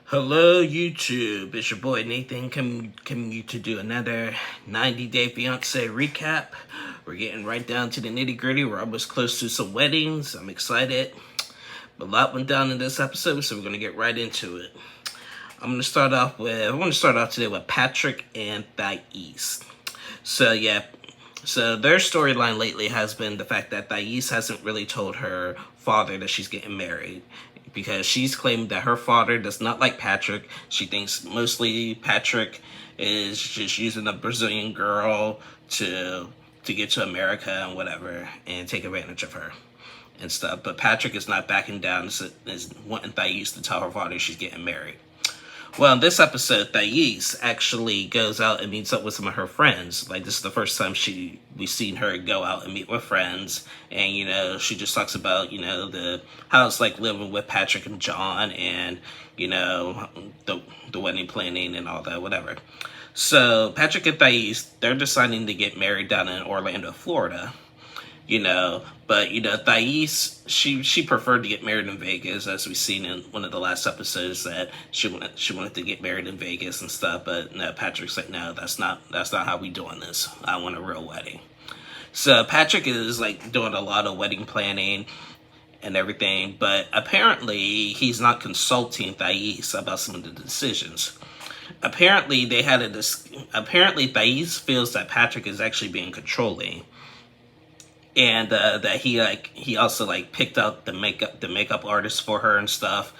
Hello YouTube, it's your boy Nathan coming you to do another 90-day Fiancé recap. We're getting right down to the nitty gritty. We're almost close to some weddings. I'm excited. A lot went down in this episode, so we're gonna get right into it. I want to start off today with Patrick and Thais. So their storyline lately has been the fact that Thais hasn't really told her father that she's getting married, because she's claimed that her father does not like Patrick. She thinks mostly Patrick is just using a Brazilian girl to get to America and whatever and take advantage of her and stuff. But Patrick is not backing down, is wanting Thais to tell her father she's getting married. Well, in this episode, Thais actually goes out and meets up with some of her friends. Like, this is the first time we've seen her go out and meet with friends. And, she just talks about, how it's like living with Patrick and John and, the wedding planning and all that, whatever. So, Patrick and Thais, they're deciding to get married down in Orlando, Florida. But Thais, she preferred to get married in Vegas, as we've seen in one of the last episodes, that she wanted to get married in Vegas and stuff. But no, Patrick's like, no, that's not how we doing this. I want a real wedding. So Patrick is like doing a lot of wedding planning and everything, but apparently he's not consulting Thais about some of the decisions. Apparently apparently Thais feels that Patrick is actually being controlling. And that he also picked out the makeup artist for her and stuff,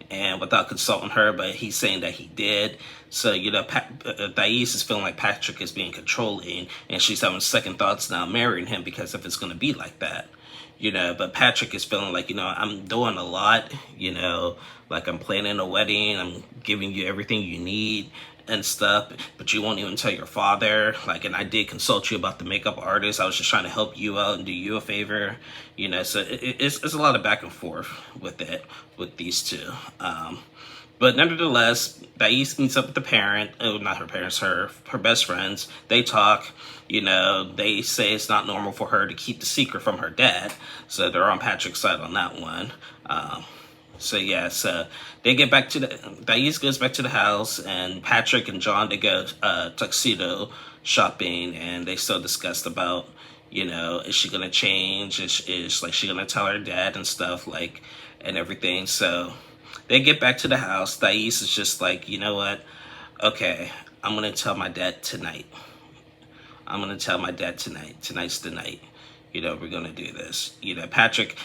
and without consulting her, but he's saying that he did. So Thais is feeling like Patrick is being controlling, and she's having second thoughts now marrying him because if it's going to be like that. But Patrick is feeling like, I'm doing a lot, like I'm planning a wedding, I'm giving you everything you need and stuff, but you won't even tell your father. And I did consult you about the makeup artist. I was just trying to help you out and do you a favor, so it's a lot of back and forth with these two. But nevertheless, Thais meets up with the parent, not her parents, her best friends. They talk, they say it's not normal for her to keep the secret from her dad. So they're on Patrick's side on that one. So they get back to Thais goes back to the house, and Patrick and John, they go tuxedo shopping, and they still discussed about, is she gonna change? Is she gonna tell her dad and stuff, and everything. So they get back to the house. Thais is just like, you know what? Okay, I'm gonna tell my dad tonight. Tonight's the night. We're going to do this. Patrick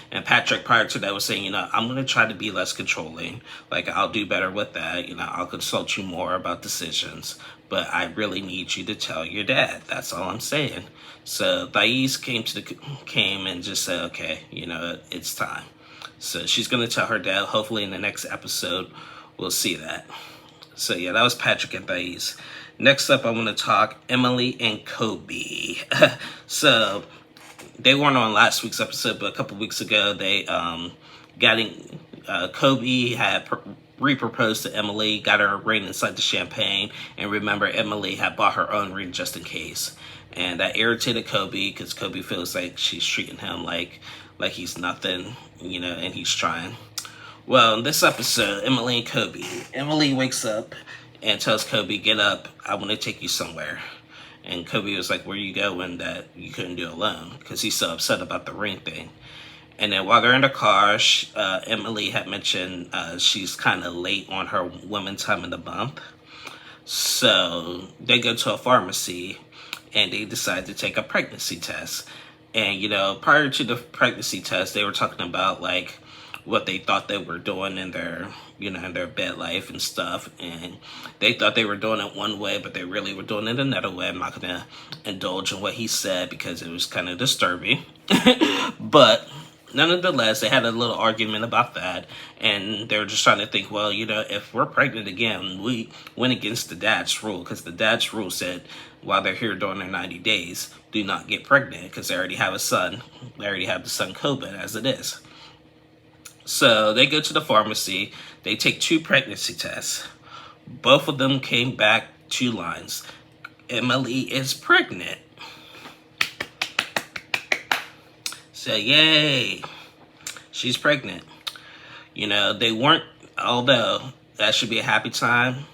prior to that was saying, I'm going to try to be less controlling. I'll do better with that. I'll consult you more about decisions. But I really need you to tell your dad. That's all I'm saying. So Thais came and just said, okay, it's time. So she's going to tell her dad. Hopefully in the next episode, we'll see that. So that was Patrick and Thais. Next up, I want to talk Emily and Kobe. So they weren't on last week's episode, but a couple weeks ago, they Kobe had re-proposed to Emily, got her a ring inside the champagne, and remember, Emily had bought her own ring just in case. And that irritated Kobe, because Kobe feels like she's treating him like he's nothing, and he's trying. Well, in this episode, Emily wakes up and tells Kobe, get up, I want to take you somewhere. And Kobe was like, where you going that you couldn't do alone? Because he's so upset about the ring thing. And then while they're in the car, Emily had mentioned she's kind of late on her women's time of the month. So they go to a pharmacy and they decide to take a pregnancy test. And, prior to the pregnancy test, they were talking about what they thought they were doing in their bed life and stuff, and they thought they were doing it one way, but they really were doing it another way. I'm not gonna indulge in what he said because it was kind of disturbing, but nonetheless, they had a little argument about that, and they were just trying to think, well, if we're pregnant again, we went against the dad's rule, because the dad's rule said while they're here during their 90 days, do not get pregnant, because they already have a son. They already have the son Coben as it is. So they go to the pharmacy, they take 2 pregnancy tests. Both of them came back 2 lines. Emily is pregnant. So yay, she's pregnant. They weren't, although that should be a happy time.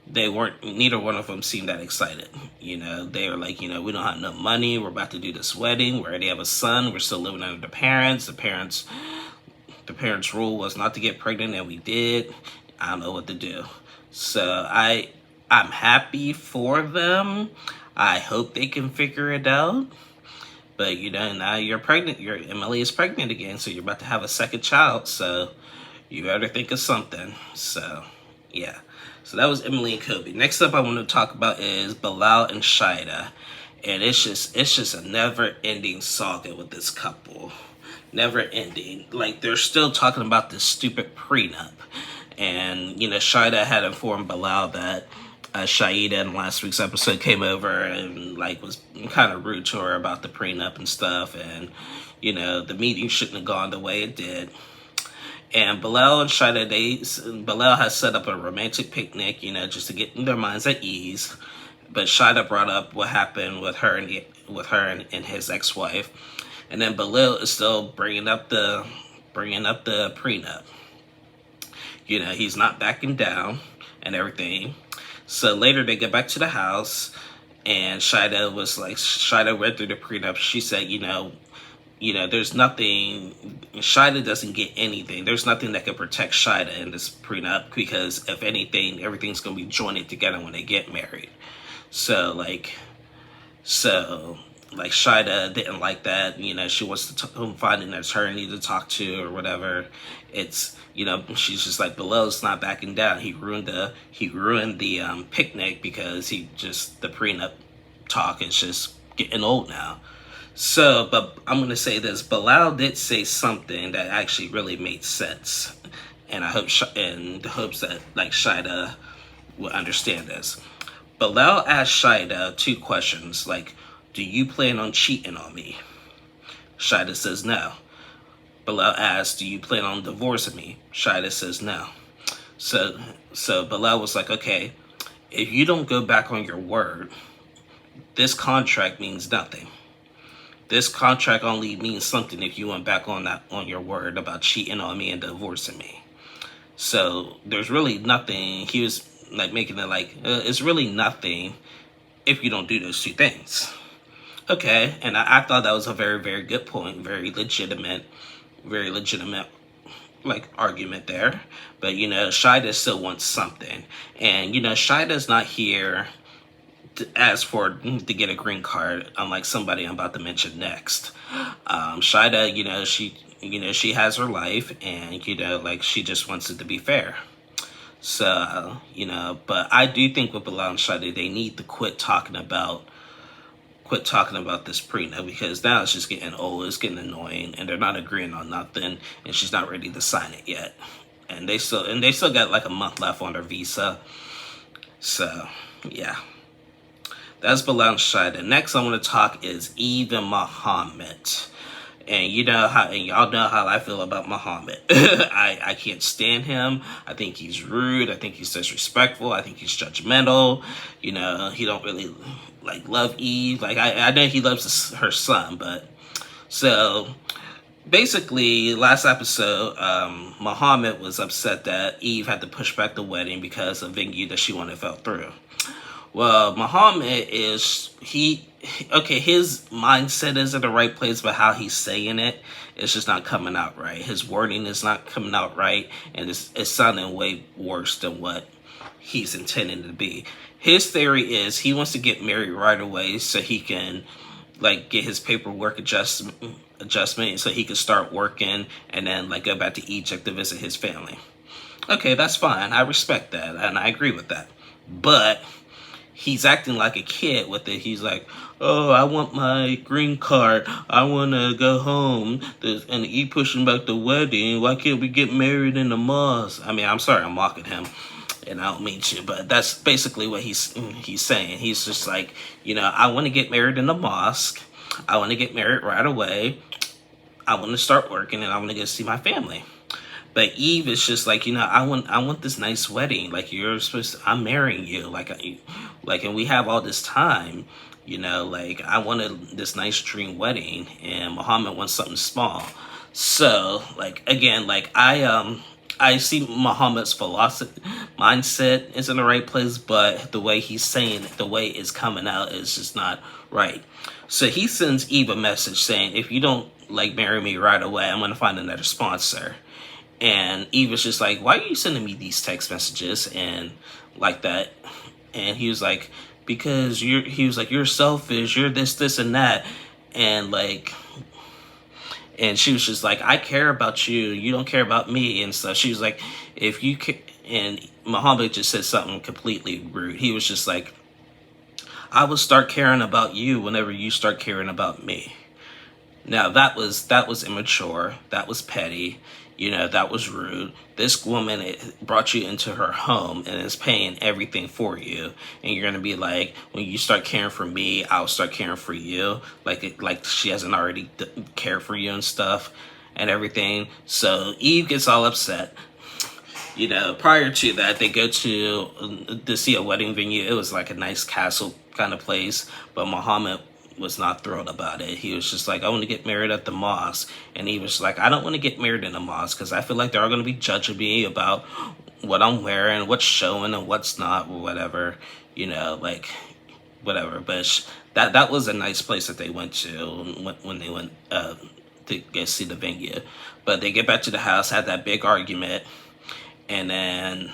They weren't, neither one of them seemed that excited. You know, they were like, you know, we don't have enough money. We're about to do this wedding. We already have a son. We're still living under the parents. The parents' rule was not to get pregnant, and we did. I don't know what to do. So I'm happy for them. I hope they can figure it out. But, you know, now you're pregnant. Emily is pregnant again, so you're about to have a second child. So you better think of something. So, yeah. So that was Emily and Kobe. Next up I want to talk about is Bilal and Chaida. And it's just a never-ending saga with this couple. Never-ending. Like, they're still talking about this stupid prenup. And, you know, Chaida had informed Bilal that Shaida in last week's episode came over and, like, was kind of rude to her about the prenup and stuff. And, you know, the meeting shouldn't have gone the way it did. And Bilal and Chaida, Bilal has set up a romantic picnic, you know, just to get their minds at ease. But Chaida brought up what happened with her and his ex-wife. And then Bilal is still bringing up the prenup. You know, he's not backing down and everything. So later they get back to the house, and Chaida read through the prenup. She said, you know, there's nothing, Chaida doesn't get anything. There's nothing that can protect Chaida in this prenup, because if anything, everything's going to be joined together when they get married. So Chaida didn't like that. You know, she wants to find an attorney to talk to or whatever. It's, you know, she's just like, Bilal's not backing down. He ruined the picnic because the prenup talk is just getting old now. So, but I'm going to say this. Bilal did say something that actually really made sense. And I hope, in the hopes that, like, Chaida will understand this. Bilal asked Chaida 2 questions, like, do you plan on cheating on me? Chaida says no. Bilal asks, do you plan on divorcing me? Chaida says no. So Bilal was like, okay, if you don't go back on your word, this contract means nothing. This contract only means something if you went back on your word about cheating on me and divorcing me. So there's really nothing. He was like making it like, it's really nothing if you don't do those 2 things. Okay, and I thought that was a very, very good point, very legitimate like argument there. But, you know, Chaida still wants something. And, you know, Shaida's not here to get a green card, unlike somebody I'm about to mention next. Chaida, she has her life, and, like, she just wants it to be fair. So, but I do think with Bilal and Chaida, they need to quit talking about this prenup, because now it's just getting old, it's getting annoying, and they're not agreeing on nothing, and she's not ready to sign it yet. And they still got like a month left on their visa. So, yeah. That's Bilal and Chaida. Next I want to talk is Eve and Muhammad. And y'all know how I feel about Muhammad. I can't stand him. I think he's rude. I think he's disrespectful. I think he's judgmental. He don't really love Eve. I know he loves her son, but so basically last episode, Muhammad was upset that Eve had to push back the wedding because a venue that she wanted fell through. Well, Muhammad his mindset is in the right place, but how he's saying it's just not coming out right. His wording is not coming out right, and it's sounding way worse than what he's intending to be. His theory is he wants to get married right away so he can get his paperwork adjustment so he can start working and then go back to Egypt to visit his family. Okay, that's fine. I respect that, and I agree with that. But he's acting like a kid with it. He's like, oh, I want my green card. I want to go home. And he pushing back the wedding. Why can't we get married in the mosque? I mean, I'm sorry, I'm mocking him, and I don't mean to, but that's basically what he's saying. He's just like, I want to get married in the mosque. I want to get married right away. I want to start working, and I want to go see my family. But Eve is just like, I want this nice wedding. I'm marrying you. And we have all this time, I wanted this nice dream wedding, and Muhammad wants something small. So, again, I I see Muhammad's philosophy mindset is in the right place, but the way he's saying it, the way it's coming out is just not right. So he sends Eve a message saying, if you don't like marry me right away, I'm gonna find another sponsor. And Eve was just like, why are you sending me these text messages and like that? And he was like, because he was like, you're selfish, you're this and that. And like, and she was just like, I care about you, you don't care about me and stuff. She was like, if you can, and Muhammad just said something completely rude. He was just like, I will start caring about you whenever you start caring about me. Now that was immature, that was petty, that was rude. This woman brought you into her home and is paying everything for you, and you're gonna be like, when you start caring for me, I'll start caring for you, like she hasn't already cared for you and stuff and everything. So Eve gets all upset. Prior to that, they go to see a wedding venue. It was like a nice castle kind of place, but Muhammad was not thrilled about it. He was just like, I want to get married at the mosque. And he was like, I don't want to get married in a mosque because I feel like they're all going to be judging me about what I'm wearing, what's showing and what's not, or whatever, like whatever. But that was a nice place that they went to when they went to go see the venue. But they get back to the house, had that big argument, and then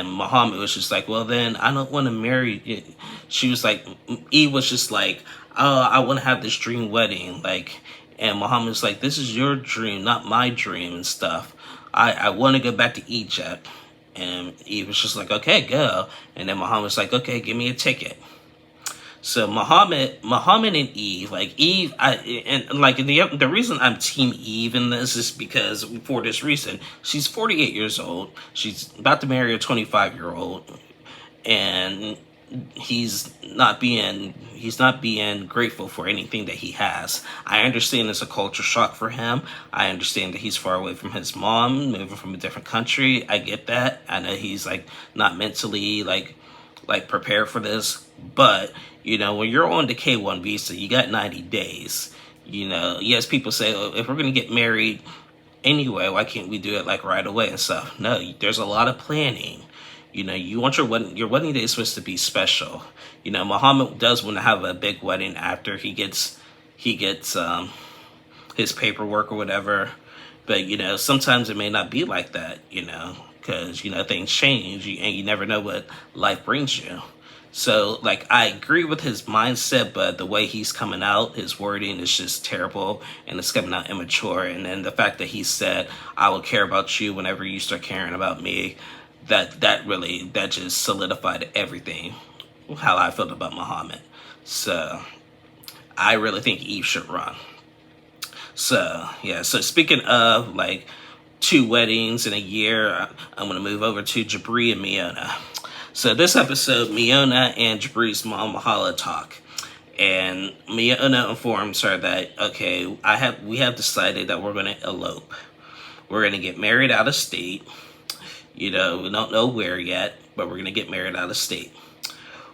Muhammad was just like, well, then I don't want to marry you. She was like, Eve was just like, oh, I want to have this dream wedding. Like, and Muhammad was like, this is your dream, not my dream and stuff. I want to go back to Egypt. And Eve was just like, okay, go. And then Muhammad was like, okay, give me a ticket. So Muhammad and Eve, like Eve, the reason I'm Team Eve in this is because for this reason, she's 48 years old. She's about to marry a 25-year-old, and he's not being grateful for anything that he has. I understand it's a culture shock for him. I understand that he's far away from his mom, moving from a different country. I get that. I know he's like not mentally like prepared for this, but when you're on the K1 visa, you got 90 days. Yes, people say, oh, if we're going to get married anyway, why can't we do it like right away and stuff? No, there's a lot of planning. You want your wedding day is supposed to be special. Muhammad does want to have a big wedding after he gets his paperwork or whatever. But, sometimes it may not be like that, because, things change and you never know what life brings you. So, like, I agree with his mindset, but the way he's coming out, his wording is just terrible, and it's coming out immature. And then the fact that he said, I will care about you whenever you start caring about me, that just solidified everything, how I felt about Muhammad. So, I really think Eve should run. So, yeah, so speaking of, like, 2 weddings in a year, I'm going to move over to Jabrie and Mona. So this episode, Mona and Jabrie's mom, Mahala, talk. And Mona informs her that, okay, we have decided that we're going to elope. We're going to get married out of state. We don't know where yet, but we're going to get married out of state.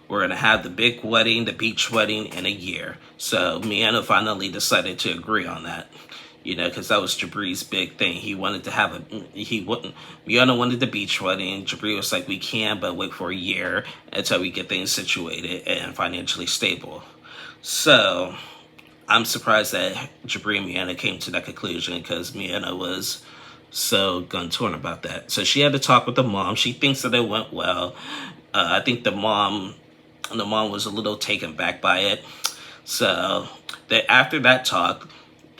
We're going to have the big wedding, the beach wedding, in a year. So Mona finally decided to agree on that. Because that was Jabrie's big thing. He wanted to have Mona wanted the beach wedding. Jabrie was like, we can, but wait for a year until we get things situated and financially stable. So, I'm surprised that Jabrie and Mona came to that conclusion because Mona was so gun-torn about that. So, she had to talk with the mom. She thinks that it went well. I think the mom was a little taken back by it. So, after that talk,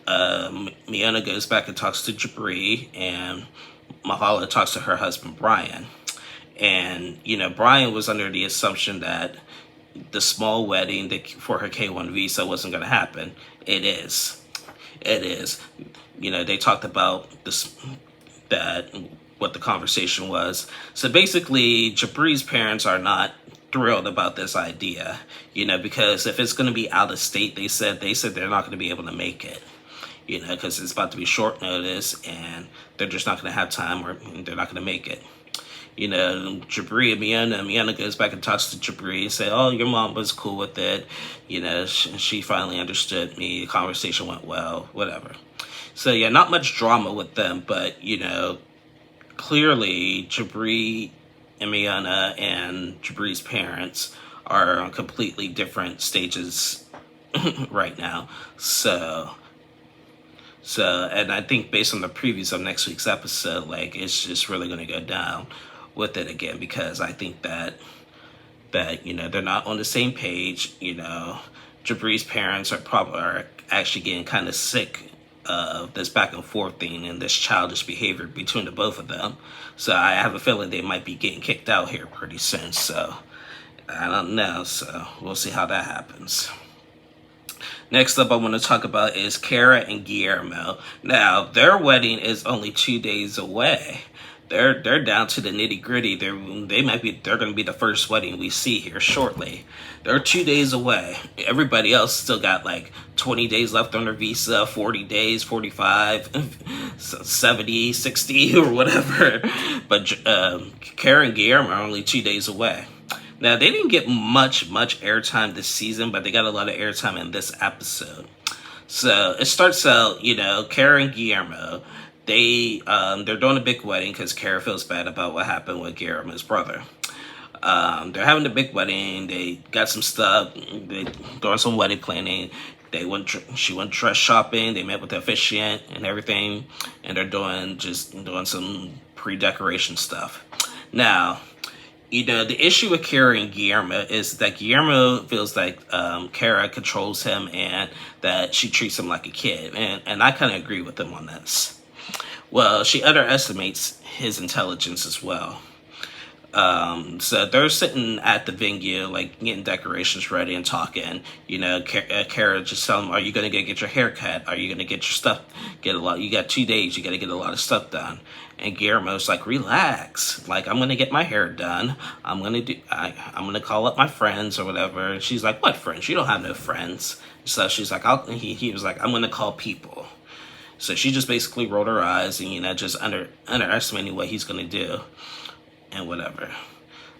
Mona goes back and talks to Jabrie, and Mahala talks to her husband, Brian. And, Brian was under the assumption that the small wedding for her K1 visa wasn't going to happen. It is. They talked about what the conversation was. So basically, Jabrie's parents are not thrilled about this idea, because if it's going to be out of state, they said they're not going to be able to make it. Because it's about to be short notice and they're just not going to have time, or they're not going to make it. Jabrie and Mona goes back and talks to Jabrie and say, oh, your mom was cool with it. She finally understood me. The conversation went well, whatever. So, yeah, not much drama with them, but, clearly Jabrie and Mona and Jabrie's parents are on completely different stages right now. And I think based on the previews of next week's episode, like, it's just really going to go down with it again, because I think that they're not on the same page. Jabrie's parents are actually getting kind of sick of this back and forth thing and this childish behavior between the both of them. So I have a feeling they might be getting kicked out here pretty soon. So I don't know. So we'll see how that happens. Next up, I want to talk about is Kara and Guillermo. Now, their wedding is only 2 days away. They're down to the nitty gritty. They're going to be the first wedding we see here shortly. They're 2 days away. Everybody else still got like 20 days left on their visa, 40 days, 45, 70, 60, or whatever. But Kara and Guillermo are only 2 days away. Now, they didn't get much airtime this season, but they got a lot of airtime in this episode. So it starts out, Kara and Guillermo, they're doing a big wedding because Kara feels bad about what happened with Guillermo's brother. They're having a big wedding. They got some stuff. They're doing some wedding planning. She went dress shopping. They met with the officiant and everything, and they're doing some pre-decoration stuff. Now, the issue with Kara and Guillermo is that Guillermo feels like Kara controls him and that she treats him like a kid. And I kind of agree with him on this. Well, she underestimates his intelligence as well. So they're sitting at the venue, like, getting decorations ready and talking. Kara just tell him, are you going to get your hair cut? Are you going to get your stuff? You got 2 days. You got to get a lot of stuff done. And Guillermo's like, relax. Like, I'm going to get my hair done. I'm going to call up my friends or whatever. And she's like, what friends? You don't have no friends. So she's like, he was like, I'm going to call people. So she just basically rolled her eyes and, just underestimating what he's going to do and whatever.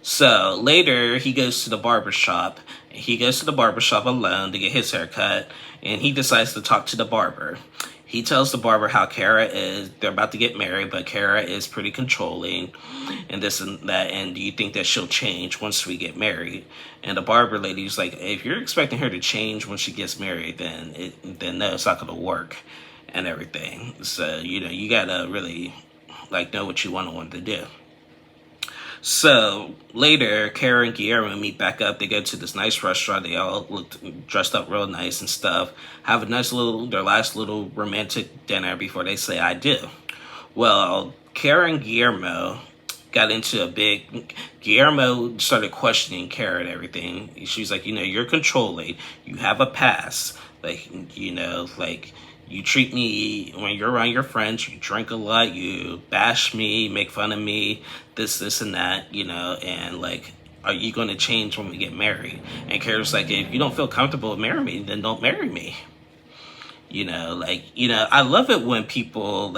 So later, he goes to the barbershop. He goes to the barbershop alone to get his hair cut, and he decides to talk to the barber. He tells the barber how Kara is, they're about to get married, but Kara is pretty controlling and this and that, and do you think that she'll change once we get married? And the barber lady's like, if you're expecting her to change when she gets married, then no, it's not going to work and everything. So, you got to really, know what you want to do. So later, Kara and Guillermo meet back up. They go to this nice restaurant. They all look dressed up real nice and stuff. Have a nice their last little romantic dinner before they say I do. Well, Kara and Guillermo got into Guillermo started questioning Kara and everything. She's like, you're controlling. You have a past. You treat me, when you're around your friends, you drink a lot, you bash me, make fun of me, this and that, and are you going to change when we get married? And Kara's like, if you don't feel comfortable marrying me, then don't marry me. I love it when people,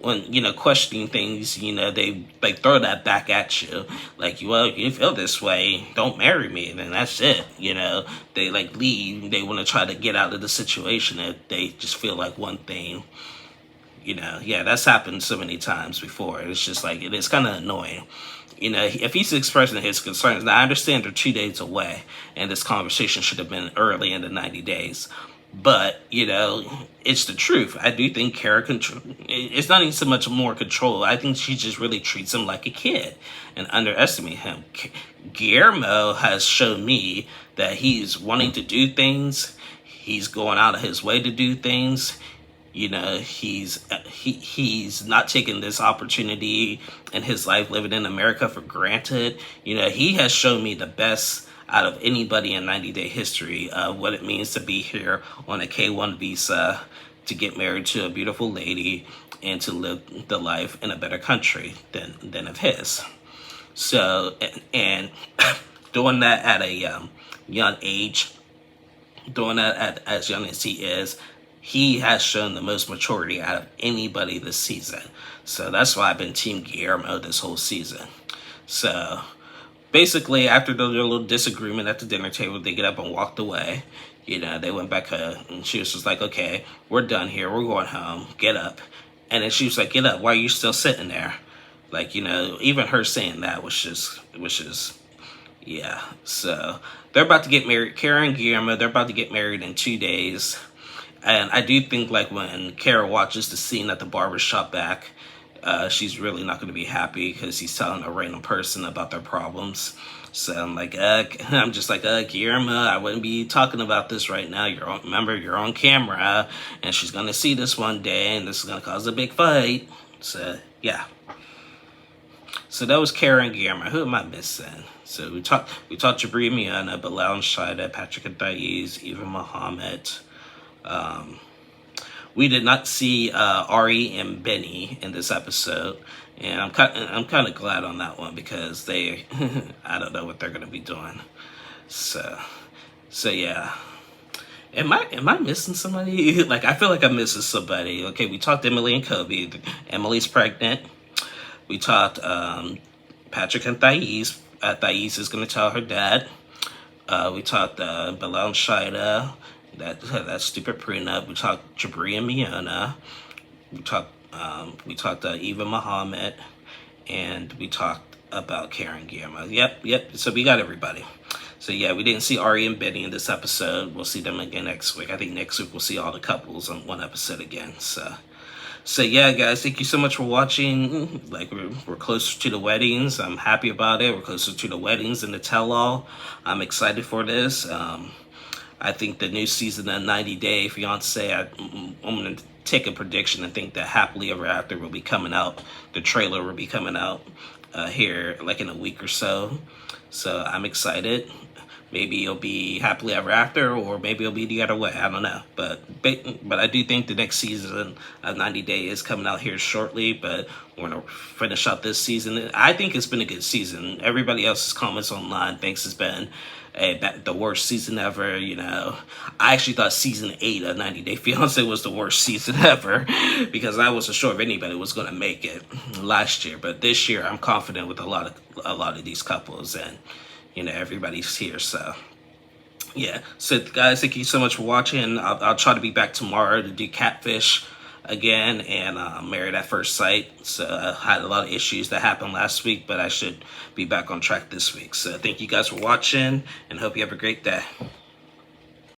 when, questioning things, they, throw that back at you. Well, if you feel this way, don't marry me, and then that's it. They, leave. They want to try to get out of the situation if they just feel like one thing. Yeah, that's happened so many times before. It's just, it is kind of annoying. If he's expressing his concerns, now I understand they're 2 days away, and this conversation should have been early in the 90 days. But, it's the truth. I do think Kara it's not even so much more control. I think she just really treats him like a kid and underestimates him. Guillermo has shown me that he's wanting to do things. He's going out of his way to do things. He's not taking this opportunity in his life living in America for granted. He has shown me the best out of anybody in 90-day history of what it means to be here on a K-1 visa, to get married to a beautiful lady, and to live the life in a better country than of his. So, and doing that at a young age, doing that at as young as he is, he has shown the most maturity out of anybody this season. So that's why I've been Team Guillermo this whole season. So basically, after their little disagreement at the dinner table, they get up and walked away. They went back home, and she was just like, okay, we're done here. We're going home. Get up. And then she was like, get up. Why are you still sitting there? Like, even her saying that was just, yeah. So they're about to get married. Kara and Guillermo, they're about to get married in 2 days. And I do think, like, when Kara watches the scene at the barbershop back, she's really not going to be happy because he's telling a random person about their problems. So I'm just like, Guillermo, I wouldn't be talking about this right now. Remember, you're on camera, and she's going to see this one day, and this is going to cause a big fight. So, yeah. So that was Kara and Guillermo. Who am I missing? So we talked Jabrie and Mona, Bilal and Shida, Patrick and Thais, Eva Muhammad. We did not see Ari and Benny in this episode, and I'm kind of glad on that one because they I don't know what they're gonna be doing. So yeah. Am I missing somebody? Like, I feel like I'm missing somebody. Okay, we talked Emily and Kobe. Emily's pregnant. We talked Patrick and Thais. Thais is gonna tell her dad. We talked Bilal and Shida. That stupid prenup. We talked Jabrie and Mona. We talked Eva Muhammad, and we talked about Karen Guillermo. Yep. So we got everybody. So yeah, we didn't see Ari and Benny in this episode. We'll see them again next week. I think next week we'll see all the couples on one episode again. So yeah, guys, thank you so much for watching. Like, we're closer to the weddings. I'm happy about it. We're closer to the weddings and the tell-all. I'm excited for this. I think the new season of 90 Day Fiancé, I'm going to take a prediction and think that Happily Ever After will be coming out. The trailer will be coming out here like in a week or so. So I'm excited. Maybe it'll be Happily Ever After, or maybe it'll be the other way. I don't know. But I do think the next season of 90 Day is coming out here shortly. But we're going to finish out this season. I think it's been a good season. Everybody else's comments online thinks it's been the worst season ever. I actually thought season 8 of 90 Day Fiancé was the worst season ever because I wasn't sure if anybody was going to make it last year. But this year, I'm confident with a lot of these couples, and everybody's here. So yeah. So guys, thank you so much for watching. I'll try to be back tomorrow to do Catfish again and Married at First Sight. So I had a lot of issues that happened last week, but I should be back on track this week. So thank you guys for watching, and hope you have a great day.